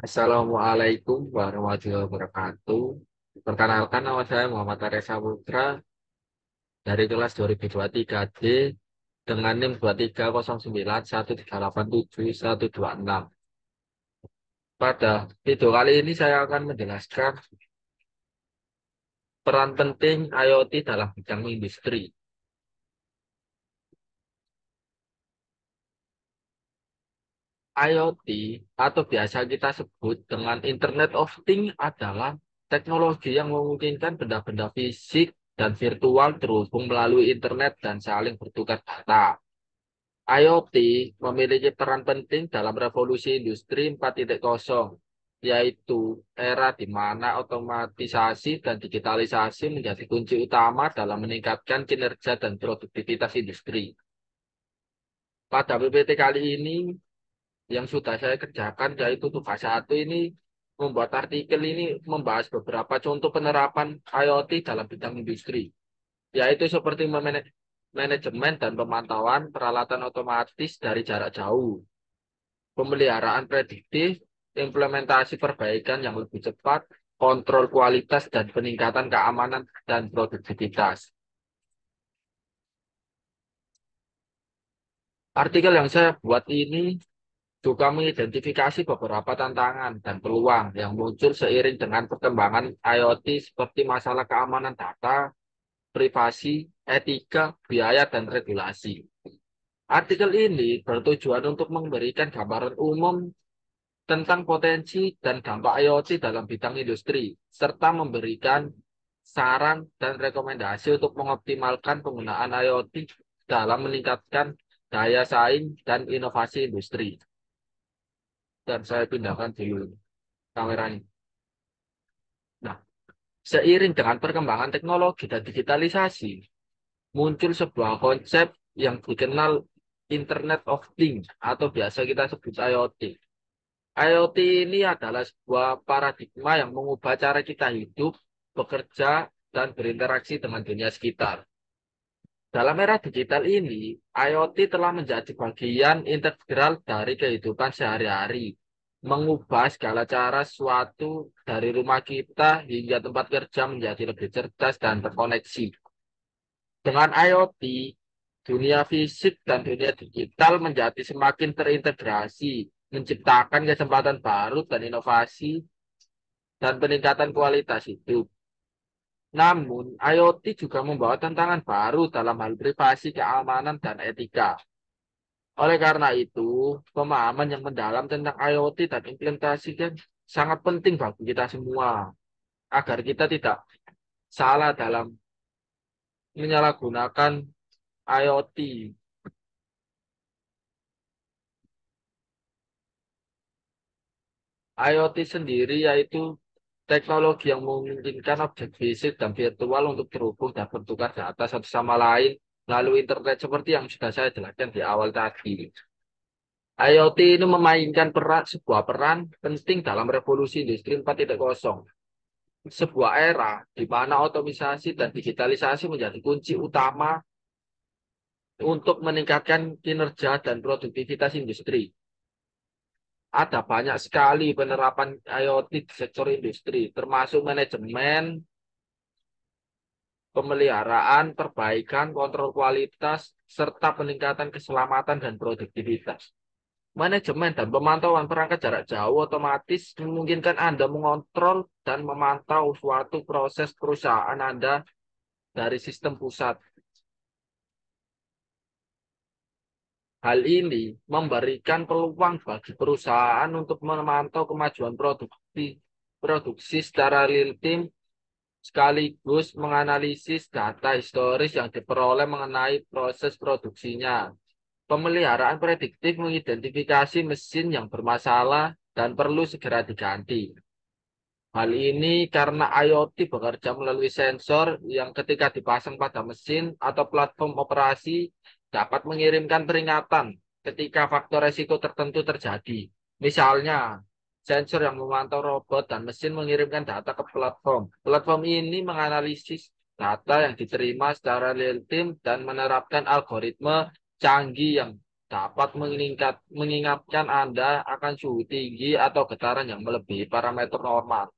Assalamualaikum warahmatullahi wabarakatuh. Perkenalkan, nama saya Muhammad Arya Saputra dari kelas 2023D dengan NIM 23091387 126. Pada video kali ini saya akan menjelaskan peran penting IoT dalam bidang industri. IoT atau biasa kita sebut dengan Internet of Things adalah teknologi yang memungkinkan benda-benda fisik dan virtual terhubung melalui internet dan saling bertukar data. IoT memiliki peran penting dalam revolusi industri 4.0, yaitu era di mana otomatisasi dan digitalisasi menjadi kunci utama dalam meningkatkan kinerja dan produktivitas industri. Pada PPT kali ini, yang sudah saya kerjakan yaitu tugas satu ini membuat artikel ini membahas beberapa contoh penerapan IoT dalam bidang industri, yaitu seperti manajemen dan pemantauan peralatan otomatis dari jarak jauh, pemeliharaan prediktif, implementasi perbaikan yang lebih cepat, kontrol kualitas dan peningkatan keamanan dan produktivitas. Artikel yang saya buat ini juga mengidentifikasi beberapa tantangan dan peluang yang muncul seiring dengan perkembangan IoT seperti masalah keamanan data, privasi, etika, biaya, dan regulasi. Artikel ini bertujuan untuk memberikan gambaran umum tentang potensi dan dampak IoT dalam bidang industri, serta memberikan saran dan rekomendasi untuk mengoptimalkan penggunaan IoT dalam meningkatkan daya saing dan inovasi industri. Dan saya pindahkan dulu kameranya. Nah, seiring dengan perkembangan teknologi dan digitalisasi, muncul sebuah konsep yang dikenal Internet of Things atau biasa kita sebut IoT. IoT ini adalah sebuah paradigma yang mengubah cara kita hidup, bekerja, dan berinteraksi dengan dunia sekitar. Dalam era digital ini, IoT telah menjadi bagian integral dari kehidupan sehari-hari, mengubah segala cara suatu dari rumah kita hingga tempat kerja menjadi lebih cerdas dan terkoneksi. Dengan IoT, dunia fisik dan dunia digital menjadi semakin terintegrasi, menciptakan kesempatan baru dan inovasi dan peningkatan kualitas hidup. Namun, IoT juga membawa tantangan baru dalam hal privasi, keamanan, dan etika. Oleh karena itu, pemahaman yang mendalam tentang IoT dan implementasinya sangat penting bagi kita semua, agar kita tidak salah dalam menyalahgunakan IoT. IoT sendiri yaitu teknologi yang memungkinkan objek fisik dan virtual untuk terhubung dan bertukar data satu sama lain melalui internet seperti yang sudah saya jelaskan di awal tadi. IoT ini memainkan sebuah peran penting dalam revolusi industri 4.0. Sebuah era di mana otomatisasi dan digitalisasi menjadi kunci utama untuk meningkatkan kinerja dan produktivitas industri. Ada banyak sekali penerapan IoT di sektor industri, termasuk manajemen, pemeliharaan, perbaikan, kontrol kualitas, serta peningkatan keselamatan dan produktivitas. Manajemen dan pemantauan perangkat jarak jauh otomatis memungkinkan Anda mengontrol dan memantau suatu proses perusahaan Anda dari sistem pusat. Hal ini memberikan peluang bagi perusahaan untuk memantau kemajuan produksi secara real time sekaligus menganalisis data historis yang diperoleh mengenai proses produksinya. Pemeliharaan prediktif mengidentifikasi mesin yang bermasalah dan perlu segera diganti. Hal ini karena IoT bekerja melalui sensor yang ketika dipasang pada mesin atau platform operasi dapat mengirimkan peringatan ketika faktor resiko tertentu terjadi. Misalnya, sensor yang memantau robot dan mesin mengirimkan data ke platform. Platform ini menganalisis data yang diterima secara real time dan menerapkan algoritma canggih yang dapat mengingatkan Anda akan suhu tinggi atau getaran yang melebihi parameter normal.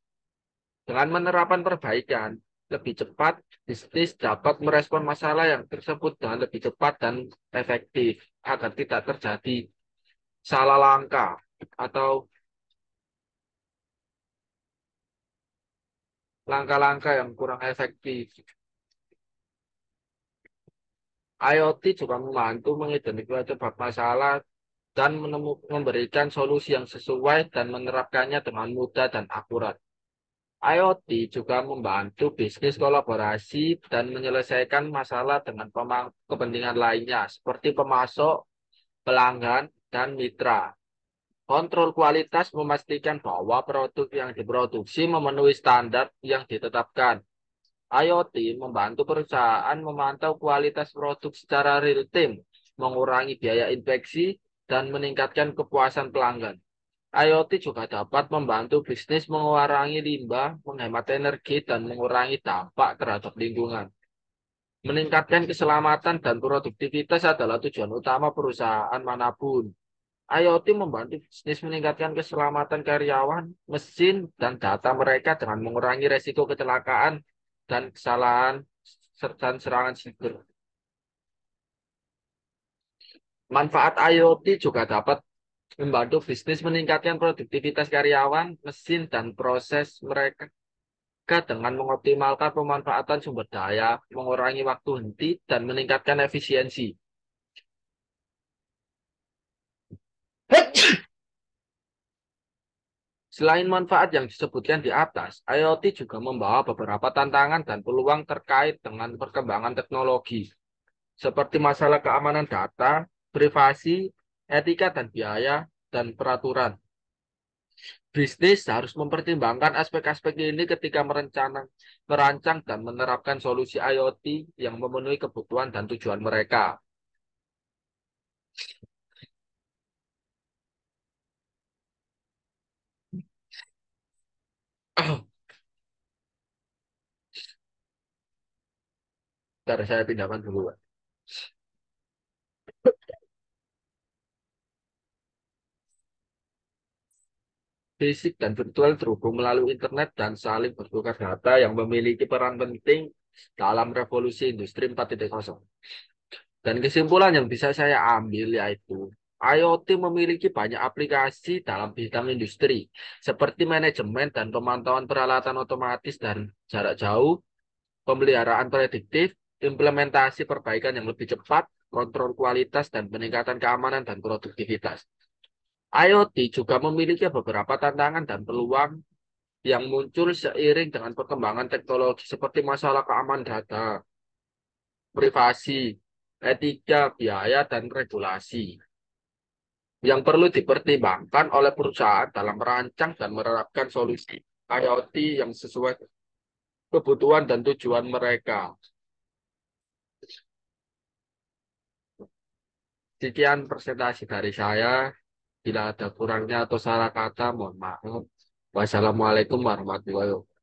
Dengan penerapan perbaikan lebih cepat, bisnis dapat merespon masalah yang tersebut dengan lebih cepat dan efektif agar tidak terjadi salah langkah atau langkah-langkah yang kurang efektif. IoT juga membantu mengidentifikasi sebab masalah dan memberikan solusi yang sesuai dan menerapkannya dengan mudah dan akurat. IoT juga membantu bisnis kolaborasi dan menyelesaikan masalah dengan kepentingan lainnya, seperti pemasok, pelanggan, dan mitra. Kontrol kualitas memastikan bahwa produk yang diproduksi memenuhi standar yang ditetapkan. IoT membantu perusahaan memantau kualitas produk secara real-time, mengurangi biaya inspeksi, dan meningkatkan kepuasan pelanggan. IoT juga dapat membantu bisnis mengurangi limbah, menghemat energi, dan mengurangi dampak terhadap lingkungan. Meningkatkan keselamatan dan produktivitas adalah tujuan utama perusahaan manapun. IoT membantu bisnis meningkatkan keselamatan karyawan, mesin, dan data mereka dengan mengurangi resiko kecelakaan dan kesalahan serta serangan siber. Manfaat IoT juga dapat membantu bisnis meningkatkan produktivitas karyawan, mesin, dan proses mereka dengan mengoptimalkan pemanfaatan sumber daya, mengurangi waktu henti, dan meningkatkan efisiensi. Selain manfaat yang disebutkan di atas, IoT juga membawa beberapa tantangan dan peluang terkait dengan perkembangan teknologi, seperti masalah keamanan data, privasi, etika dan biaya, dan peraturan. Bisnis harus mempertimbangkan aspek-aspek ini ketika merancang dan menerapkan solusi IoT yang memenuhi kebutuhan dan tujuan mereka. Ntar saya pindahkan dulu, Pak. Fisik dan virtual terhubung melalui internet dan saling bertukar data yang memiliki peran penting dalam revolusi industri 4.0. Dan kesimpulan yang bisa saya ambil yaitu IoT memiliki banyak aplikasi dalam bidang industri, seperti manajemen dan pemantauan peralatan otomatis dan jarak jauh, pemeliharaan prediktif, implementasi perbaikan yang lebih cepat, kontrol kualitas, dan peningkatan keamanan dan produktivitas. IoT juga memiliki beberapa tantangan dan peluang yang muncul seiring dengan perkembangan teknologi seperti masalah keamanan data, privasi, etika, biaya, dan regulasi yang perlu dipertimbangkan oleh perusahaan dalam merancang dan menerapkan solusi IoT yang sesuai kebutuhan dan tujuan mereka. Sekian presentasi dari saya. Bila ada kurangnya atau salah kata, mohon maaf. Wassalamualaikum warahmatullahi wabarakatuh.